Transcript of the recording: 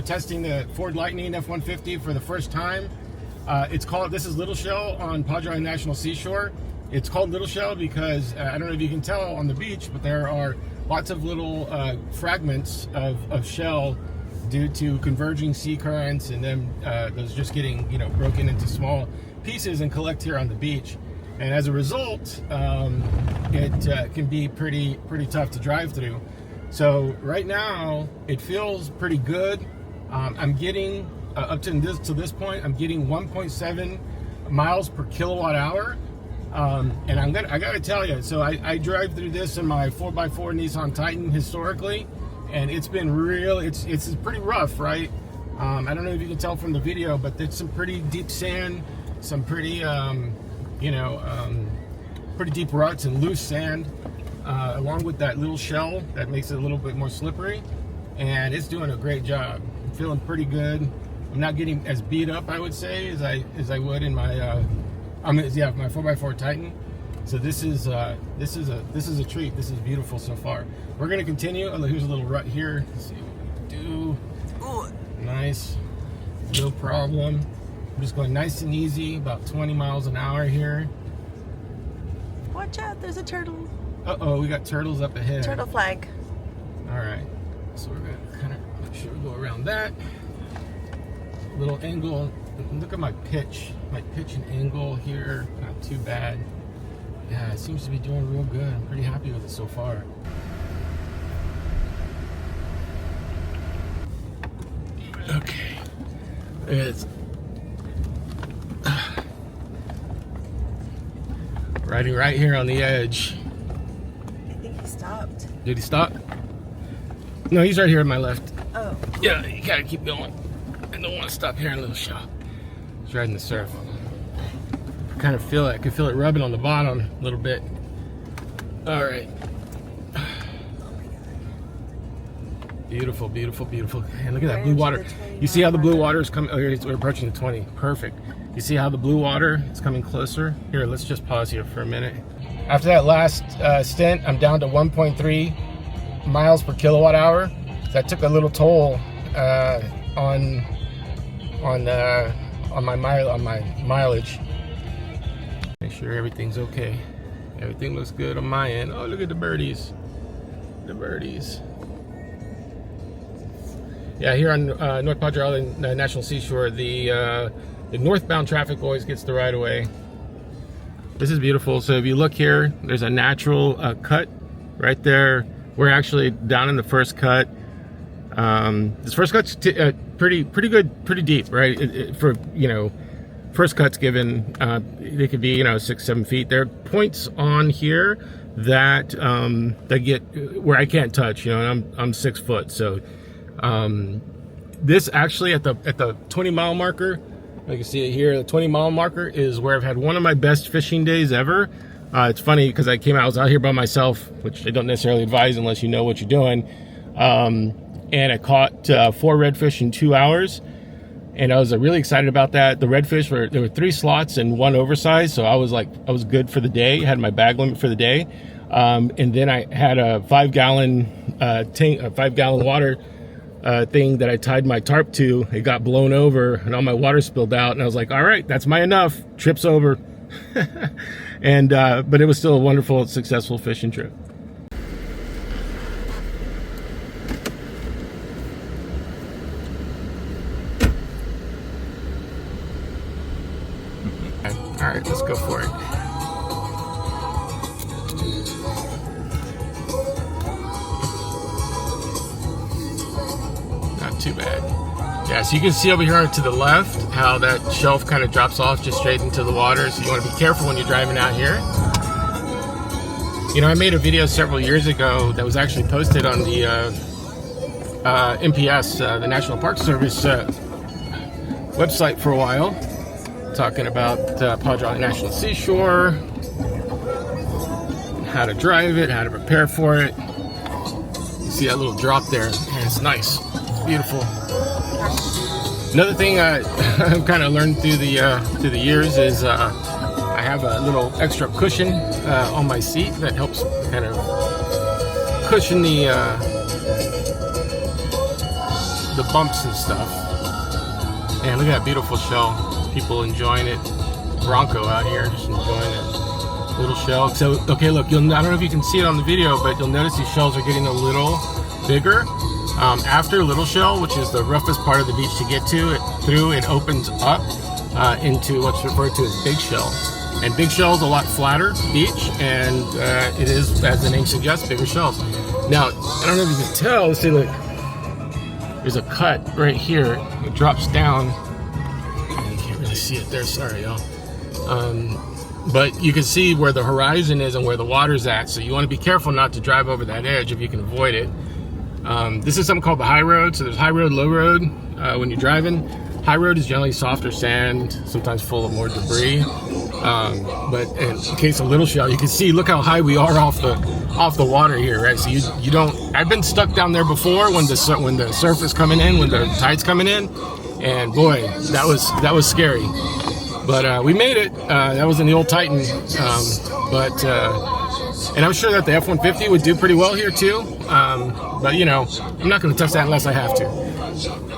testing the Ford Lightning F-150 for the first time. This is Little Shell on Padre Island National Seashore. It's called Little Shell because I don't know if you can tell on the beach, but there are lots of little fragments of shell due to converging sea currents, and then those just getting broken into small pieces and collect here on the beach. And as a result, it can be pretty tough to drive through. So right now it feels pretty good. I'm getting up to this point, I'm getting 1.7 miles per kilowatt hour. And I gotta tell you, so I drive through this in my 4x4 Nissan Titan historically, and it's been it's pretty rough, right? I don't know if you can tell from the video, but there's some pretty deep sand, some pretty pretty deep ruts and loose sand, along with that little shell that makes it a little bit more slippery, and it's doing a great job. I'm feeling pretty good. I'm not getting as beat up, I would say, as I would in my my 4x4 Titan. So this is a treat. This is beautiful so far. We're gonna continue. Oh, here's a little rut here. Let's see what we can do. Ooh. Nice, no problem. I'm just going nice and easy, about 20 miles an hour here. Watch out, there's a turtle. Uh-oh, we got turtles up ahead. Turtle flag. All right, so we're gonna kind of make sure we go around that. Little angle. Look at my pitch and angle here. Not too bad. Yeah, it seems to be doing real good. I'm pretty happy with it so far. Okay, it's riding right here on the edge. I think he stopped. Did he stop? No, he's right here on my left. Oh. Yeah, you gotta keep going. I don't want to stop here in a little shop. He's riding the surf. I kind of feel it. I can feel it rubbing on the bottom a little bit. All right. Beautiful, beautiful, beautiful. And look at that blue water. You see how the blue water is coming? Oh, here we're approaching the 20. Perfect. You see how the blue water is coming closer? Here, let's just pause here for a minute. After that last stint, I'm down to 1.3 miles per kilowatt hour. That took a little toll on my mileage. Make sure everything's okay. Everything looks good on my end. Oh, look at the birdies. The birdies. Yeah, here on North Padre Island National Seashore, the northbound traffic always gets the right of way. This is beautiful. So if you look here, there's a natural cut right there. We're actually down in the first cut. This first cut's pretty good, pretty deep, right? For first cuts given, they could be 6-7 feet. There are points on here that that get where I can't touch, and I'm 6 foot. So this actually at the 20 mile marker, you can see it here. The 20 mile marker is where I've had one of my best fishing days ever. It's funny because I was out here by myself, which I don't necessarily advise unless you know what you're doing. And I caught 4 redfish in 2 hours, and I was really excited about that. The redfish there were 3 slots and 1 oversized, so I was good for the day. I had my bag limit for the day, and then I had a 5-gallon tank, a 5-gallon water thing that I tied my tarp to. It got blown over, and all my water spilled out, and I was like, all right, that's my enough. Trip's over. And but it was still a wonderful, successful fishing trip. All right, let's go for it. Not too bad. Yeah, so you can see over here to the left how that shelf kind of drops off just straight into the water. So you want to be careful when you're driving out here. I made a video several years ago that was actually posted on the NPS, the National Park Service website for a while, talking about Padre Island National Seashore, how to drive it, how to prepare for it. You see that little drop there, and it's nice, it's beautiful. Another thing I've kind of learned through the years is I have a little extra cushion on my seat that helps kind of cushion the the bumps and stuff. And look at that beautiful shell. People enjoying it. Bronco out here just enjoying it. Little shell. So okay, look, I don't know if you can see it on the video, but you'll notice these shells are getting a little bigger. After little shell, which is the roughest part of the beach to get to, it opens up into what's referred to as big shell. And big shell is a lot flatter beach, and it is, as the name suggests, bigger shells. Now, I don't know if you can tell. Let's see, look. There's a cut right here. It drops down. You can't really see it there. Sorry, y'all. But you can see where the horizon is and where the water's at. So you want to be careful not to drive over that edge if you can avoid it. This is something called the high road. So there's high road, low road when you're driving. High road is generally softer sand, sometimes full of more debris. But in case of little shell, you can see, look how high we are off the water here, right? So you don't. I've been stuck down there before when the surf is coming in, when the tide's coming in, and boy, that was scary. But we made it. That was in the old Titan. And I'm sure that the F-150 would do pretty well here too. But you know, I'm not going to touch that unless I have to.